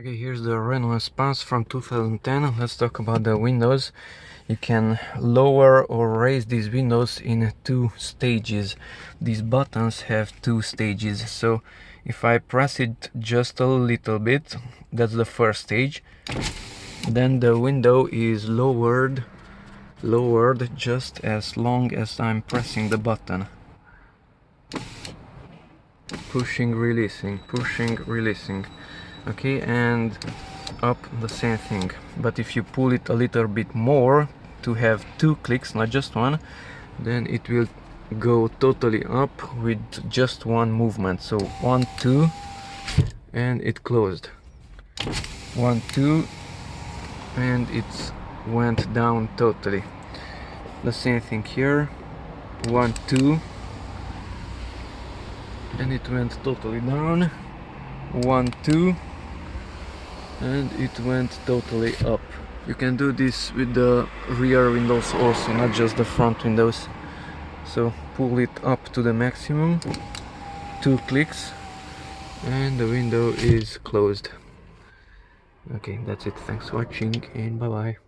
Okay, here's the Renault Espace from 2010. Let's talk about the windows. You can lower or raise these windows in two stages. These buttons have two stages. So if I press it just a little bit, that's the first stage. Then the window is lowered just as long as I'm pressing the button. Pushing, releasing, pushing, releasing. Okay, and up the same thing. But if you pull it a little bit more to have two clicks, not just one, then it will go totally up with just one movement. So 1, 2, and it closed. 1, 2, and it went down totally. The same thing here. 1, 2, and it went totally down. 1, 2, and it went totally up. You can do this with the rear windows also, not just the front windows. So pull it up to the maximum, 2 clicks, and the window is closed. Okay, that's it. Thanks for watching, and bye bye.